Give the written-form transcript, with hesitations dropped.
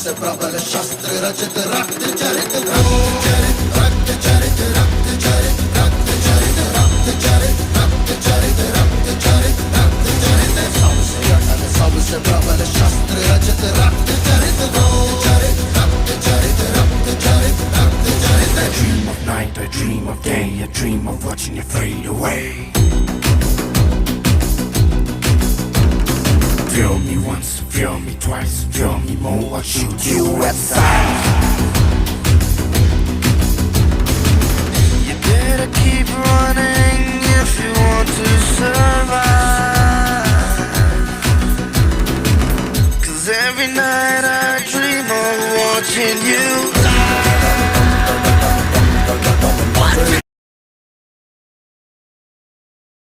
सबसे प्रबल शस्त्र रचित रक्त चरित रक्त चरित रक्त चरित रक्त चरित रक्त चरित रक्त चरित रक्त चरित रक्त चरित रक्त चरित सबसे अटल सबसे प्रबल शस्त्र रचित रक्त चरित रक्त चरित रक्त चरित रक्त चरित रक्त चरित I dream of night, I dream of day, I dream of watching you fade away. Feel me once, feel me twice, feel me more, I'll shoot you at sight. You better keep running if you want to survive. 'Cause every night I dream of watching you